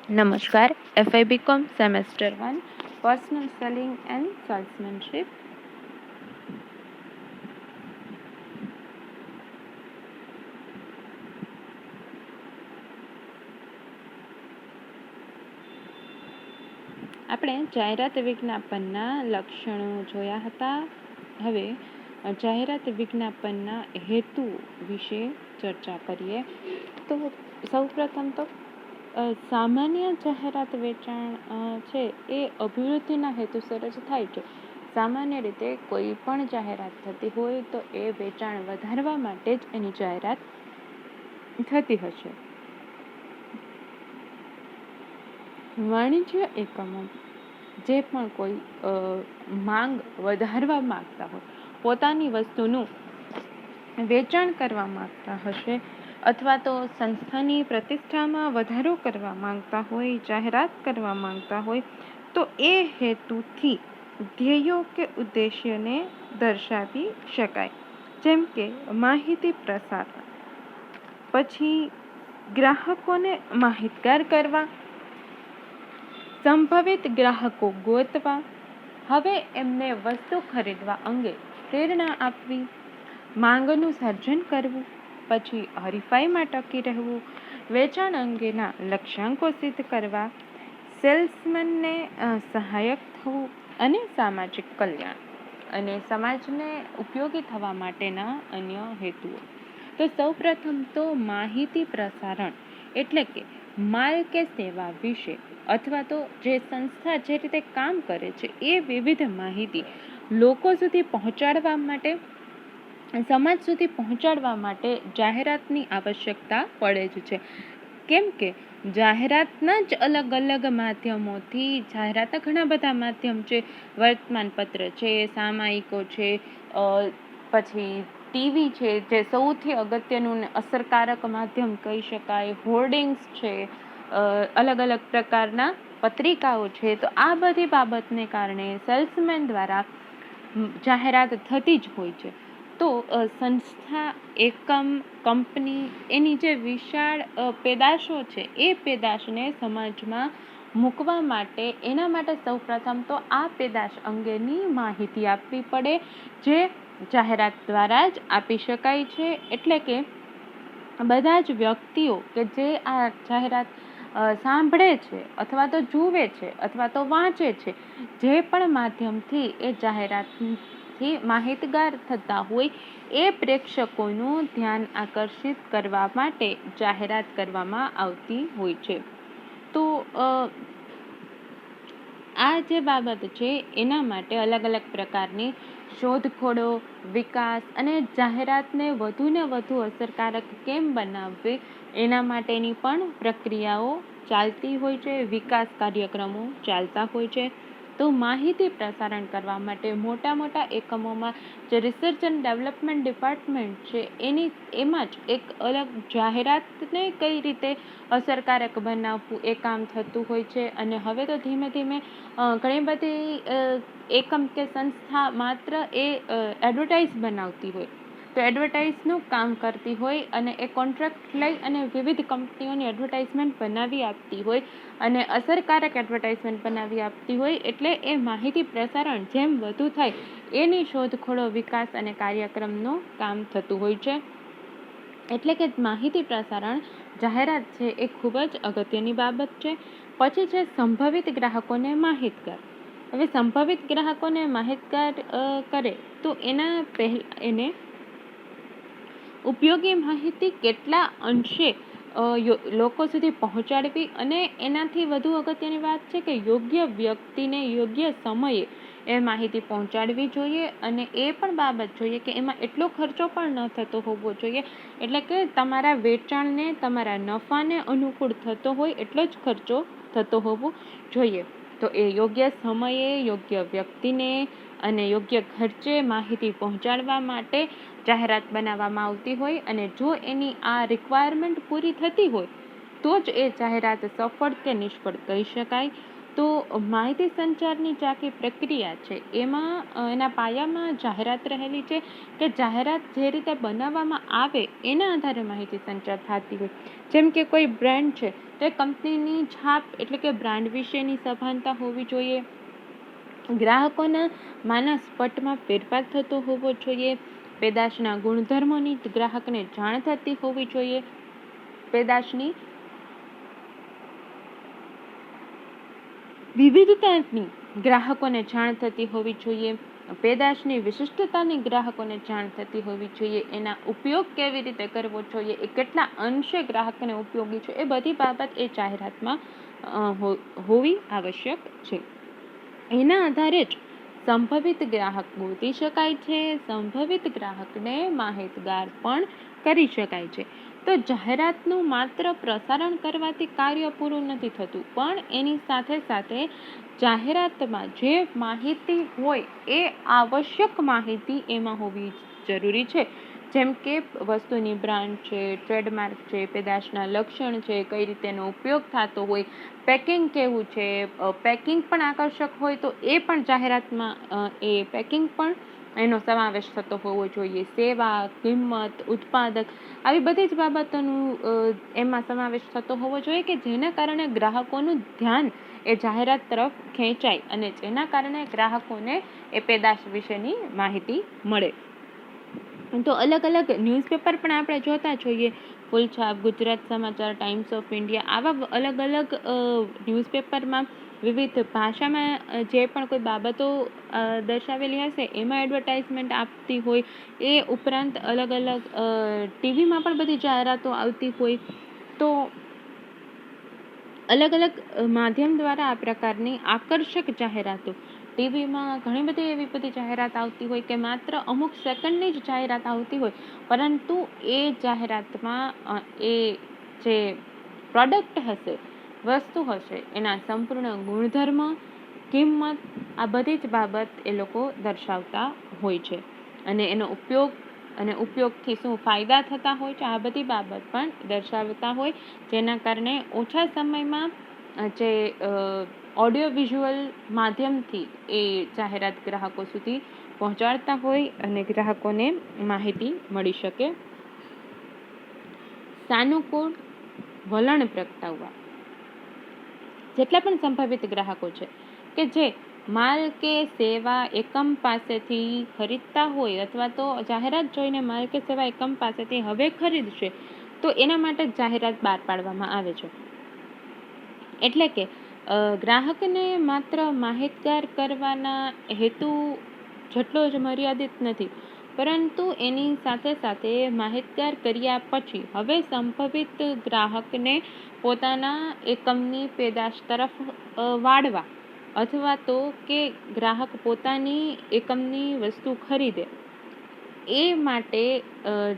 નમસ્કાર. FI BCom semester 1 personal selling and salesmanship. આપણે જાહેરાત વિજ્ઞાપનના લક્ષણો જોયા હતા. હવે જાહેરાત વિજ્ઞાપનના હેતુ વિશે ચર્ચા કરીએ. તો સૌપ્રથમ તો સામાન્ય જાહેરાત વેચાણ છે એ અભિવૃદ્ધિના હેતુસર જ થાય છે. સામાન્ય રીતે કોઈ પણ જાહેરાત થતી હોય તો એ વેચાણ વધારવા માટે જ એની જાહેરાત થતી હશે. વાણિજ્ય એકમો જે પણ કોઈ માંગ વધારવા માંગતા હોય, પોતાની વસ્તુનું વેચાણ કરવા માંગતા હશે અથવા તો સંસ્થાની પ્રતિષ્ઠામાં વધારો કરવા માંગતા હોય, જાહેરાત કરવા માંગતા હોય, તો એ હેતુથી ધ્યેયો કે ઉદ્દેશ્યને દર્શાવી શકાય. જેમ કે માહિતી પ્રસારણ, પછી ગ્રાહકોને માહિતગાર કરવા, સંભવિત ગ્રાહકો ગોતવા, હવે એમને વસ્તુ ખરીદવા અંગે પ્રેરણા આપવી, માંગનું સર્જન કરવું, પછી હરીફાઈમાં ટકી રહેવું, વેચાણ અંગેના લક્ષ્યાંકો સિદ્ધ કરવા, સેલ્સમેનને સહાયક થવું અને સામાજિક કલ્યાણ અને સમાજને ઉપયોગી થવા માટેના અન્ય હેતુઓ. તો સૌપ્રથમ તો માહિતી પ્રસારણ એટલે કે માલ કે સેવા વિશે અથવા તો જે સંસ્થા જે રીતે કામ કરે છે એ વિવિધ માહિતી લોકો સુધી પહોંચાડવા માટે, સમાજ સુધી પહોંચાડવા માટે જાહેરાતની આવશ્યકતા પડે જ છે. કેમ કે જાહેરાતના જ અલગ અલગ માધ્યમોથી, જાહેરાતના ઘણા બધા માધ્યમ છે. વર્તમાનપત્ર છે, સામાયિકો છે, પછી ટીવી છે જે સૌથી અગત્યનું ને અસરકારક માધ્યમ કહી શકાય, હોર્ડિંગ્સ છે, અલગ અલગ પ્રકારના પત્રિકાઓ છે. તો આ બધી બાબતને કારણે સેલ્સમેન દ્વારા જાહેરાત થતી જ હોય છે. તો સંસ્થા, એકમ, કંપની એની જે વિશાળ પેદાશો છે એ પેદાશને સમાજમાં મૂકવા માટે, એના માટે સૌપ્રથમ તો આ પેદાશ અંગેની માહિતી આપવી પડે, જે જાહેરાત દ્વારા જ આપી શકાય છે. એટલે કે બધા જ વ્યક્તિઓ કે જે આ જાહેરાત સાંભળે છે અથવા તો જુએ છે અથવા તો વાંચે છે, જે પણ માધ્યમથી એ જાહેરાતથી માહિતગાર થતા હોય, એ પ્રેક્ષકોનું ધ્યાન આકર્ષિત કરવા માટે જાહેરાત કરવામાં આવતી હોય છે. તો આ જે બાબત છે એના માટે અલગ અલગ પ્રકારની શોધખોળો, વિકાસ અને જાહેરાતને વધુને વધુ અસરકારક કેમ બનાવવી એના માટેની પણ પ્રક્રિયાઓ ચાલતી હોય છે, વિકાસ કાર્યક્રમો ચાલતા હોય છે. તો માહિતી પ્રસારણ કરવા માટે મોટા મોટા એકમોમાં જે રિસર્ચ એન્ડ ડેવલપમેન્ટ ડિપાર્ટમેન્ટ છે એમાં જ એક અલગ જાહેરાતને કઈ રીતે અસરકારક બનાવવું એ કામ થતું હોય છે. અને હવે તો ધીમે ધીમે ઘણી બધી એકમ કે સંસ્થા માત્ર એ એડવર્ટાઇઝ બનાવતી હોય, તો એડવર્ટાઇઝનું કામ કરતી હોય અને એ કોન્ટ્રાક્ટ લઈ અને વિવિધ કંપનીઓની એડવર્ટાઇઝમેન્ટ બનાવી આપતી હોય અને અસરકારક એડવર્ટાઇઝમેન્ટ બનાવી આપતી હોય. એટલે એ માહિતી પ્રસારણ જેમ વધુ થાય એની શોધખોળો, વિકાસ અને કાર્યક્રમનું કામ થતું હોય છે. એટલે કે માહિતી પ્રસારણ, જાહેરાત છે એ ખૂબ જ અગત્યની બાબત છે. પછી છે સંભવિત ગ્રાહકોને માહિતગાર. હવે સંભવિત ગ્રાહકોને માહિતગાર કરે તો એના પહેલા એને ઉપયોગી માહિતી કેટલા અંશે લોકો સુધી પહોંચાડવી, અને એનાથી વધુ અગત્યની વાત છે કે યોગ્ય વ્યક્તિને યોગ્ય સમયે એ માહિતી પહોંચાડવી જોઈએ. અને એ પણ બાબત જોઈએ કે એમાં એટલો ખર્ચો પણ ન થતો હોવો જોઈએ. એટલે કે તમારા વેચાણને, તમારા નફાને અનુકૂળ થતો હોય એટલો જ ખર્ચો થતો હોવો જોઈએ. તો એ યોગ્ય સમયે, યોગ્ય વ્યક્તિને અને યોગ્ય ખર્ચે માહિતી પહોંચાડવા માટે જાહેરાત બનાવવામાં આવતી હોય. અને જો એની આ રિક્વાયરમેન્ટ પૂરી થતી હોય તો જ એ જાહેરાત સફળ કે નિષ્ફળ કહી શકાય. તો માહિતી સંચારની જે આખી પ્રક્રિયા છે એમાં એના પાયામાં જાહેરાત રહેલી છે કે જાહેરાત જે રીતે બનાવવામાં આવે એના આધારે માહિતી સંચાર થતી હોય. જેમ કે કોઈ બ્રાન્ડ છે તો એ કંપનીની છાપ એટલે કે બ્રાન્ડ વિશેની સભાનતા હોવી જોઈએ, ગ્રાહકોના માનસપટમાં ફેરફાર થતો હોવો જોઈએ, પેદાશના ગુણધર્મોની ગ્રાહકને જાણ થતી હોવી જોઈએ, પેદાશની વિવિધતાની ગ્રાહકોને જાણ થતી હોવી જોઈએ, પેદાશની વિશિષ્ટતાની ગ્રાહકોને જાણ થતી હોવી જોઈએ, એના ઉપયોગ કેવી રીતે કરવો જોઈએ, એ કેટલા અંશે ગ્રાહકને ઉપયોગી છે, એ બધી બાબત એ જાહેરાતમાં હોવી આવશ્યક છે. એના આધારે જ સંભવિત ગ્રાહક ગોતી શકાય છે, સંભવિત ગ્રાહકને માહિતગાર પણ કરી શકાય છે. તો જાહેરાતનું માત્ર પ્રસારણ કરવાથી કાર્ય પૂરું નથી થતું, પણ એની સાથે સાથે જાહેરાતમાં જે માહિતી હોય એ આવશ્યક માહિતી એમાં હોવી જરૂરી છે. જેમ કે વસ્તુની બ્રાન્ડ છે, ટ્રેડમાર્ક છે, પેદાશના લક્ષણ છે, કઈ રીતે એનો ઉપયોગ થતો હોય, પેકિંગ કેવું છે, પેકિંગ પણ આકર્ષક હોય તો એ પણ જાહેરાતમાં એ પેકિંગ પણ એનો સમાવેશ થતો હોવો જોઈએ, સેવા, કિંમત, ઉત્પાદક, આવી બધી જ બાબતોનું એમાં સમાવેશ થતો હોવો જોઈએ કે જેના કારણે ગ્રાહકોનું ધ્યાન એ જાહેરાત તરફ ખેંચાય અને જેના કારણે ગ્રાહકોને એ પેદાશ વિશેની માહિતી મળે. તો અલગ અલગ ન્યૂઝપેપર પણ આપણે જોતા જોઈએ, ફૂલછાપ, ગુજરાત સમાચાર, ટાઈમ્સ ઓફ ઇન્ડિયા, આવા અલગ અલગ ન્યૂઝપેપરમાં વિવિધ ભાષામાં જે પણ કોઈ બાબતો દર્શાવેલી હશે એમાં એડવર્ટાઇઝમેન્ટ આપતી હોય. એ ઉપરાંત અલગ અલગ ટીવીમાં પણ બધી જાહેરાતો આવતી હોય. તો અલગ અલગ માધ્યમ દ્વારા આ પ્રકારની આકર્ષક જાહેરાતો, ટીવીમાં ઘણી બધી એવી બધી જાહેરાત આવતી હોય કે માત્ર અમુક સેકન્ડની જ જાહેરાત આવતી હોય, પરંતુ એ જાહેરાતમાં એ જે પ્રોડક્ટ હશે, વસ્તુ હશે, એના સંપૂર્ણ ગુણધર્મ, કિંમત, આ બધી જ બાબત એ લોકો દર્શાવતા હોય છે અને એનો ઉપયોગ અને ઉપયોગથી શું ફાયદા થતા હોય છે આ બધી બાબત પણ દર્શાવતા હોય, જેના કારણે ઓછા સમયમાં જે ઓડિયો વિઝ્યુઅલ માધ્યમથી એ જાહેરાત ગ્રાહકો સુધી પહોંચાડતા હોય અને ગ્રાહકોને માહિતી મળી શકે. સાનુકૂળ વલણ પ્રગટાવવા. જેટલા પણ સંભવિત ગ્રાહકો છે કે જે માલ કે સેવા એકમ પાસેથી ખરીદતા હોય અથવા તો જાહેરાત જોઈને માલ કે સેવા એકમ પાસેથી હવે ખરીદશે તો એના માટે જાહેરાત બહાર પાડવામાં આવે છે. એટલે કે ગ્રાહકને માત્ર માહિતગાર કરવાના હેતુ જેટલો જ મર્યાદિત નથી, પરંતુ એની સાથે સાથે માહિતગાર કર્યા પછી હવે સંભવિત ગ્રાહકને પોતાના એકમની પેદાશ તરફ વાળવા અથવા તો કે ગ્રાહક પોતાની એકમની વસ્તુ ખરીદે એ માટે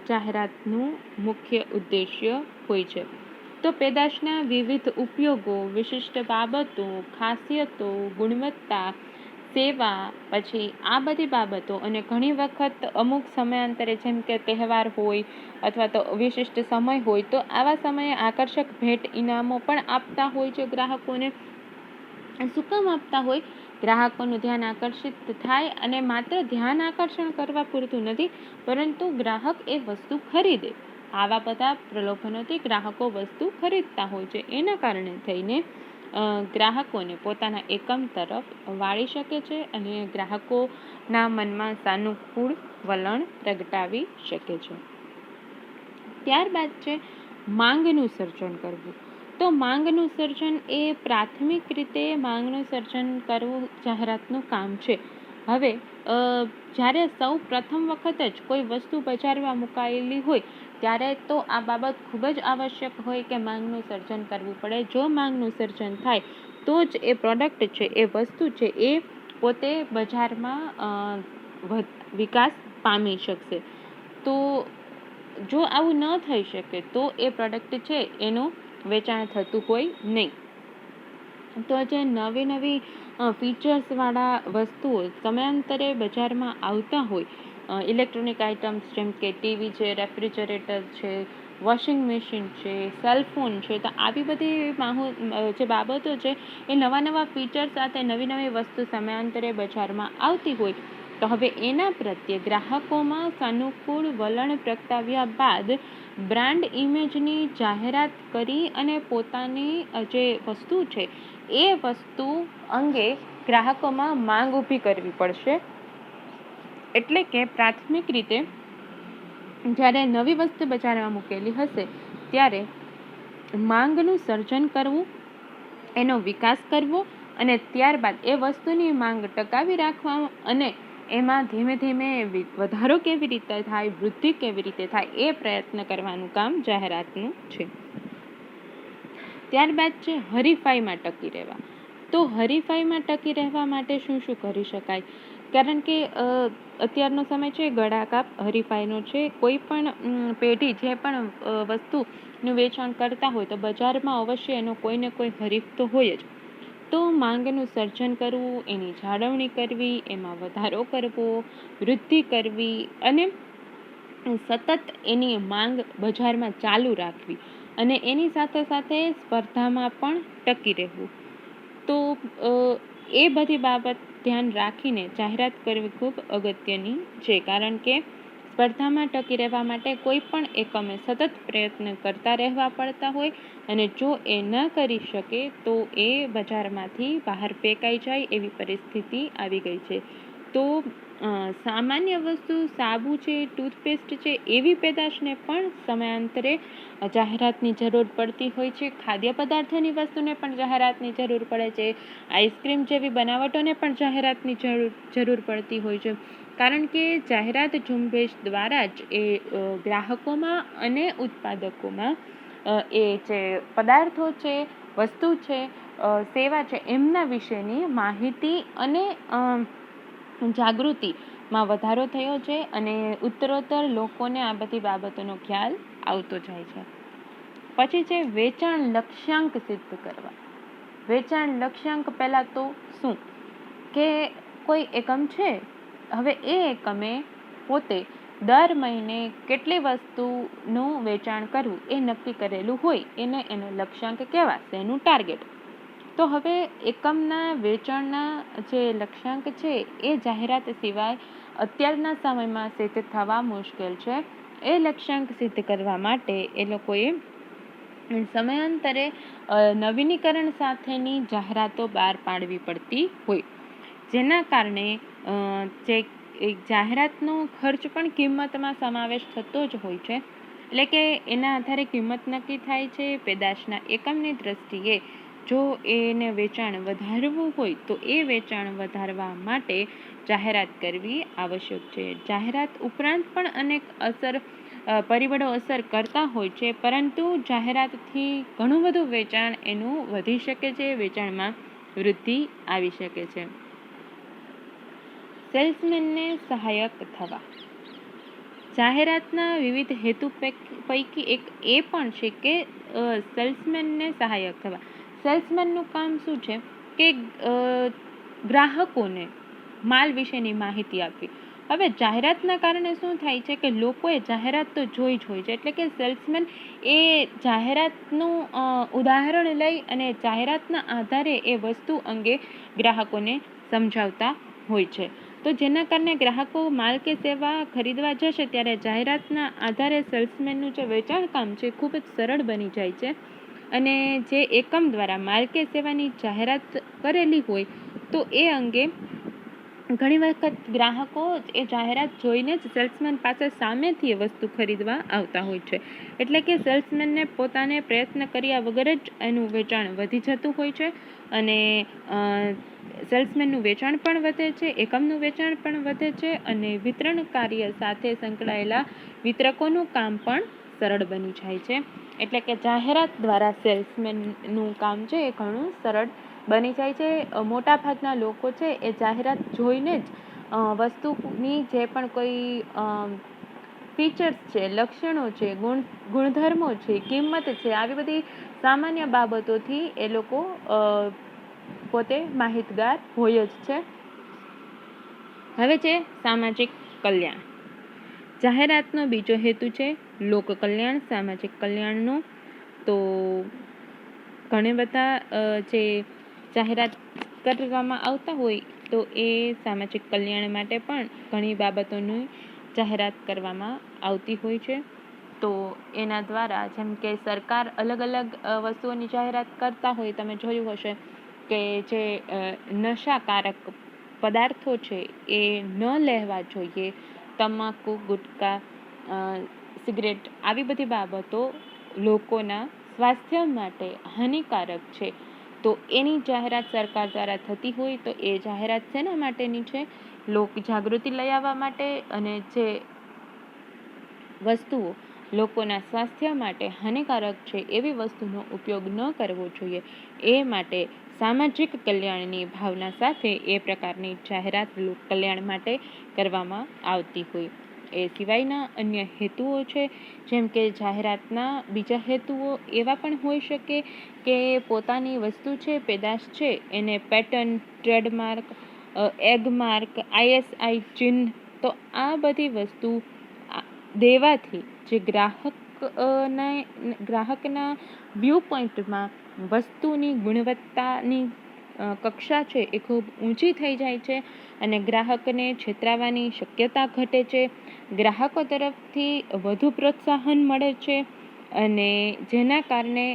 જાહેરાતનું મુખ્ય ઉદ્દેશ્ય હોય છે. તો પેદાશના વિવિધ ઉપયોગો, વિશિષ્ટ બાબતો, ખાસિયતો, ગુણવત્તા, સેવા, પછી આ બધી બાબતો અને ઘણી વખત અમુક સમયાંતરે જેમ કે તહેવાર હોય અથવા તો વિશિષ્ટ સમય હોય તો આવા સમયે આકર્ષક ભેટ ઇનામો પણ આપતા હોય છે ગ્રાહકોને. શું કામ આપતા હોય? ગ્રાહકોનું ધ્યાન આકર્ષિત થાય અને માત્ર ધ્યાન આકર્ષણ કરવા પૂરતું નથી, પરંતુ ગ્રાહક એ વસ્તુ ખરીદે. આવા બધા પ્રલોભનોથી ગ્રાહકો વસ્તુ ખરીદતા હોય છે. એના કારણે થઈને ગ્રાહકોને પોતાના એકમ તરફ વાળી શકે છે અને ગ્રાહકોના મનમાં સાનુકૂળ વલણ પ્રગટાવી શકે છે. ત્યારબાદ છે માંગનું સર્જન કરવું. તો માંગનું સર્જન એ પ્રાથમિક રીતે માંગનું સર્જન કરવું જાહેરાતનું કામ છે. હવે જ્યારે સૌ પ્રથમ વખત જ કોઈ વસ્તુ બજારમાં મુકાયેલી હોય ત્યારે તો આ બાબત ખૂબ જ આવશ્યક હોય કે માંગનું સર્જન કરવું પડે. જો માંગનું સર્જન થાય તો જ એ પ્રોડક્ટ છે, એ વસ્તુ છે, એ પોતે બજારમાં વિકાસ પામી શકશે. તો જો આવું ન થઈ શકે તો એ પ્રોડક્ટ છે એનું વેચાણ થતું હોય નહીં. તો જે નવી નવી ફીચર્સવાળા વસ્તુઓ સમયાંતરે બજારમાં આવતા હોય, ઇલેક્ટ્રોનિક આઇટમ્સ જેમ કે ટીવી છે, રેફ્રિજરેટર છે, વોશિંગ મશીન છે, સેલફોન છે. તો આવી બધી જે બાબતો છે એ નવા ફીચર સાથે નવી વસ્તુ સમયાંતરે બજારમાં આવતી હોય તો હવે એના પ્રત્યે ગ્રાહકોમાં સાનુકૂળ વલણ પ્રગટાવ્યા બાદ બ્રાન્ડ ઇમેજની જાહેરાત કરી અને પોતાની જે વસ્તુ છે એ વસ્તુ અંગે ગ્રાહકોમાં માંગ ઊભી કરવી પડશે. એટલે કે પ્રાથમિક રીતે જ્યારે નવી વસ્તુ બજારમાં મૂકેલી હશે ત્યારે માંગનું સર્જન કરવું, એનો વિકાસ કરવો અને ત્યારબાદ એ વસ્તુની માંગ ટકાવી રાખવા અને એમાં ધીમે વધારો કેવી રીતે થાય, વૃદ્ધિ કેવી રીતે થાય એ પ્રયત્ન કરવાનું કામ જાહેરાતનું છે. ત્યારબાદ છે હરીફાઈમાં ટકી રહેવા. તો હરીફાઈમાં ટકી રહેવા માટે શું કરી શકાય? કારણ કે અત્યારનો સમય છે ગળાકાપ હરીફાઈનો છે. કોઈ પણ પેઢી જે પણ વસ્તુનું વેચાણ કરતા હોય તો બજારમાં અવશ્ય એનો કોઈને કોઈ હરીફ તો હોય જ. તો માંગનું સર્જન કરવું, એની જાળવણી કરવી, એમાં વધારો કરવો, વૃદ્ધિ કરવી અને સતત એની માંગ બજારમાં ચાલુ રાખવી અને એની સાથે સ્પર્ધામાં પણ ટકી રહેવું. તો એ બધી બાબત ધ્યાન રાખીને જાહેરાત કરવી ખૂબ અગત્યની છે. કારણ કે સ્પર્ધામાં ટકી રહેવા માટે કોઈ પણ એકમે સતત પ્રયત્ન કરતા રહેવા પડતા હોય અને જો એ ન કરી શકે તો એ બજારમાંથી બહાર ફેંકાઈ જાય એવી પરિસ્થિતિ આવી ગઈ છે. તો સામાન્ય વસ્તુ સાબુ છે, ટૂથપેસ્ટ છે એવી પેદાશને પણ સમયાંતરે જાહેરાતની જરૂર પડતી હોય છે. ખાદ્ય પદાર્થોની વસ્તુને પણ જાહેરાતની જરૂર પડે છે. આઈસ્ક્રીમ જેવી બનાવટોને પણ જાહેરાતની જરૂર પડતી હોય છે. કારણ કે જાહેરાત ઝુંબેશ દ્વારા જ એ ગ્રાહકોમાં અને ઉત્પાદકોમાં એ જે પદાર્થો છે, વસ્તુ છે, સેવા છે એમના વિશેની માહિતી અને જાગૃતિમાં વધારો થયો છે અને ઉત્તરોત્તર લોકોને આ બધી બાબતોનો ખ્યાલ આવતો જાય છે. પછી છે વેચાણ લક્ષ્યાંક સિદ્ધ કરવા. વેચાણ લક્ષ્યાંક પહેલાં તો શું કે કોઈ એકમ છે, હવે એ એકમે પોતે દર મહિને કેટલી વસ્તુનું વેચાણ કરવું એ નક્કી કરેલું હોય એનો લક્ષ્યાંક કહેવાશે, એનું ટાર્ગેટ. તો હવે એકમના વેચાણના જે લક્ષ્યાંક છે એ જાહેરાત સિવાય અત્યારના સમયમાં સિદ્ધ થવા મુશ્કેલ છે. એ લક્ષ્યાંક સિદ્ધ કરવા માટે એ લોકોએ સમયાંતરે નવીનીકરણ સાથેની જાહેરાતો બહાર પાડવી પડતી હોય, જેના કારણે જે જાહેરાતનો ખર્ચ પણ કિંમતમાં સમાવેશ થતો જ હોય છે. એટલે કે એના આધારે કિંમત નક્કી થાય છે. પેદાશના એકમની દ્રષ્ટિએ જો એને વેચાણ વધારવું હોય તો એ વેચાણ વધારવા માટે જાહેરાત કરવી આવશ્યક છે. જાહેરાત ઉપરાંત પણ અનેક પરિબળો અસર કરતા હોય છે, પરંતુ જાહેરાતથી ઘણું બધું વેચાણ એનું વધી શકે છે, વેચાણમાં વૃદ્ધિ આવી શકે છે. સેલ્સમેનને સહાયક થવા. જાહેરાતના વિવિધ હેતુ પૈકી એક એ પણ છે કે સેલ્સમેનને સહાયક થવા. સેલ્સમેનનું કામ શું છે કે ગ્રાહકોને માલ વિશેની માહિતી આપવી. હવે જાહેરાતના કારણે શું થાય છે કે લોકોએ જાહેરાત તો જોઈ જ હોય છે, એટલે કે સેલ્સમેન એ જાહેરાતનું ઉદાહરણ લઈ અને જાહેરાતના આધારે એ વસ્તુ અંગે ગ્રાહકોને સમજાવતા હોય છે. તો જેના કારણે ગ્રાહકો માલ કે સેવા ખરીદવા જશે ત્યારે જાહેરાતના આધારે સેલ્સમેનનું જે વેચાણ કામ છે ખૂબ જ સરળ બની જાય છે. અને જે એકમ દ્વારા માલ કે સેવાની જાહેરાત કરેલી હોય તો એ અંગે ઘણી વખત ગ્રાહકો એ જાહેરાત જોઈને જ સેલ્સમેન પાસે સામેથી એ વસ્તુ ખરીદવા આવતા હોય છે. એટલે કે સેલ્સમેનને પોતાને પ્રયત્ન કર્યા વગર જ એનું વેચાણ વધી જતું હોય છે અને સેલ્સમેનનું વેચાણ પણ વધે છે, એકમનું વેચાણ પણ વધે છે અને વિતરણ કાર્ય સાથે સંકળાયેલા વિતરકોનું કામ પણ સરળ બની જાય છે. એટલે કે જાહેરાત દ્વારા સેલ્સમેનનું કામ છે એ ઘણું સરળ બની જાય છે. મોટાભાગના લોકો છે એ જાહેરાત જોઈને જ વસ્તુની જે પણ કોઈ ફીચર્સ છે, લક્ષણો છે, ગુણધર્મો છે, કિંમત છે, આવી બધી સામાન્ય બાબતોથી એ લોકો પોતે માહિતગાર હોય જ છે. હવે છે સામાજિક કલ્યાણ. જાહેરાતનો બીજો હેતુ છે લોક કલ્યાણ, સામાજિક કલ્યાણનો. તો ઘણા બધા જે જાહેરાત કરવામાં આવતા હોય તો એ સામાજિક કલ્યાણ માટે પણ ઘણી બાબતોની જાહેરાત કરવામાં આવતી હોય છે. તો એના દ્વારા જેમ કે સરકાર અલગ અલગ વસ્તુઓની જાહેરાત કરતા હોય, તમે જોયું હશે કે જે નશાકારક પદાર્થો છે એ ન લેવા જોઈએ, તમાકુ, ગુટકા, સિગરેટ, આવી બધી બાબતો લોકોના સ્વાસ્થ્ય માટે હાનિકારક છે. તો એની જાહેરાત સરકાર દ્વારા થતી હોય તો એ જાહેરાત શેના માટેની છે? લોક જાગૃતિ લઈ આવવા માટે, અને જે વસ્તુઓ લોકોના સ્વાસ્થ્ય માટે હાનિકારક છે એવી વસ્તુનો ઉપયોગ ન કરવો જોઈએ, એ માટે સામાજિક કલ્યાણની ભાવના સાથે એ પ્રકારની જાહેરાત લોક કલ્યાણ માટે કરવામાં આવતી હોય. એ સિવાયના અન્ય હેતુઓ છે, જેમ કે જાહેરાતના બીજા હેતુઓ એવા પણ હોઈ શકે કે પોતાની વસ્તુ છે, પેદાશ છે, એને પેટર્ન, ટ્રેડમાર્ક, એગમાર્ક, ISI ચિહ્ન, તો આ બધી વસ્તુ દેવાથી જે ગ્રાહકના વ્યૂ પોઈન્ટમાં વસ્તુની ગુણવત્તાની કક્ષા છે એ ખૂબ ઊંચી થઈ જાય છે અને ગ્રાહકને છેતરાવાની શક્યતા ઘટે છે. ગ્રાહકો તરફથી વધુ પ્રોત્સાહન મળે છે અને જેના કારણે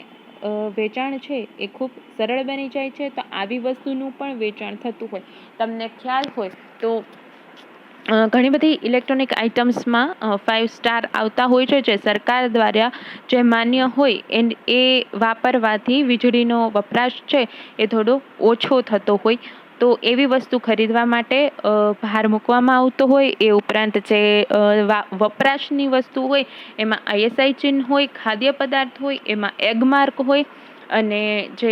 વેચાણ છે એ ખૂબ સરળ બની જાય છે. તો આવી વસ્તુનું પણ વેચાણ થતું હોય. તમને ખ્યાલ હોય તો ઘણી બધી ઇલેક્ટ્રોનિક આઇટમ્સમાં 5 સ્ટાર આવતા હોય છે, જે સરકાર દ્વારા જે માન્ય હોય એ વાપરવાથી વીજળીનો વપરાશ છે એ થોડો ઓછો થતો હોય. તો એવી વસ્તુ ખરીદવા માટે ભાર મૂકવામાં આવતો હોય. એ ઉપરાંત જે વપરાશની વસ્તુ હોય એમાં ISI ચિહ્ન હોય, ખાદ્ય પદાર્થ હોય એમાં એગમાર્ક હોય, અને જે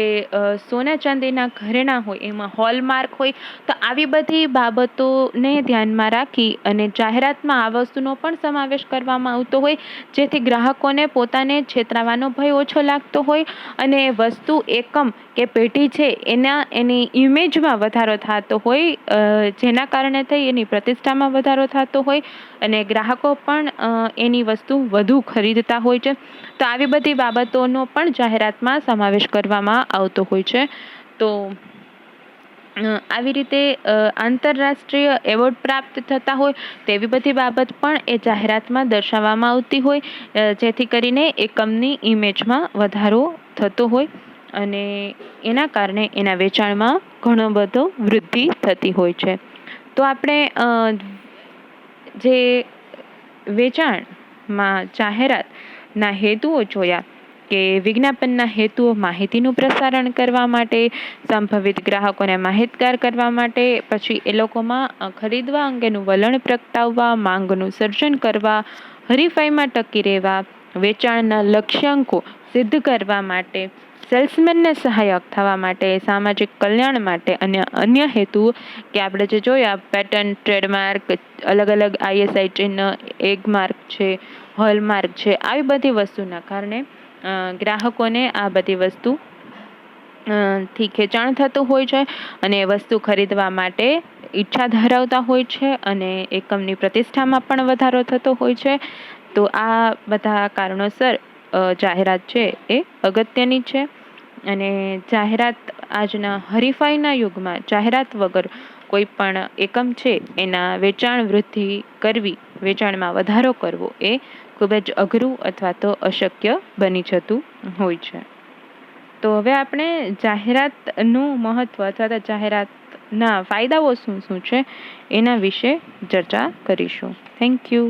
સોના ચાંદીના ઘરેણાં હોય એમાં હોલમાર્ક હોય. તો આવી બધી બાબતોને ધ્યાનમાં રાખી અને જાહેરાતમાં આ વસ્તુનો પણ સમાવેશ કરવામાં આવતો હોય, જેથી ગ્રાહકોને પોતાને છેતરાવાનો ભય ઓછો લાગતો હોય અને વસ્તુ એકમ કે પેઢી છે એની ઇમેજમાં વધારો થતો હોય, જેના કારણે થઈ એની પ્રતિષ્ઠામાં વધારો થતો હોય અને ગ્રાહકો પણ એની વસ્તુ વધુ ખરીદતા હોય છે. તો આવી બધી બાબતોનો પણ જાહેરાતમાં સમાવેશ કરવામાં આવતો હોય છે. તો આવી રીતે આંતરરાષ્ટ્રીય એવોર્ડ પ્રાપ્ત થતા હોય તેવી બધી બાબત પણ એ જાહેરાતમાં દર્શાવવામાં આવતી હોય, જેથી કરીને એકમની ઇમેજમાં વધારો થતો હોય અને એના કારણે એના વેચાણમાં ઘણો બધો વૃદ્ધિ થતી હોય છે. તો આપણે જે વેચાણમાં જાહેરાતના હેતુઓ જોયા કે વિજ્ઞાપનના હેતુઓ માહિતીનું પ્રસારણ કરવા માટે, સંભવિત ગ્રાહકોને માહિતગાર કરવા માટે, પછી એ લોકોમાં ખરીદવા અંગેનું વલણ પ્રગટાવવા, માંગનું સર્જન કરવા, હરીફાઈમાં ટકી રહેવા, વેચાણના લક્ષ્યાંકો સિદ્ધ કરવા માટે, સેલ્સમેનને સહાયક થવા માટે, સામાજિક કલ્યાણ માટે અને અન્ય હેતુઓ કે આપણે જે જોયા પેટર્ન, ટ્રેડમાર્ક, અલગ અલગ ISI ચિહ્ન, એગમાર્ક છે, હોલમાર્ક છે, આવી બધી વસ્તુના કારણે ગ્રાહકોને આ બધી વસ્તુ થી ખેંચાણ થતું હોય છે અને વસ્તુ ખરીદવા માટે ઈચ્છા ધરાવતા હોય છે અને એકમની પ્રતિષ્ઠામાં પણ વધારો થતો હોય છે. તો આ બધા કારણોસર જાહેરાત છે એ અગત્યની છે અને જાહેરાત આજના હરીફાઈના યુગમાં જાહેરાત વગર કોઈ પણ એકમ છે એના વેચાણ વૃદ્ધિ કરવી, વેચાણમાં વધારો કરવો એ ખૂબ જ અઘરું અથવા તો અશક્ય બની જતું હોય છે. તો હવે આપણે જાહેરાતનું મહત્ત્વ અથવા તો જાહેરાતના ફાયદાઓ શું શું છે એના વિશે ચર્ચા કરીશું. Thank you.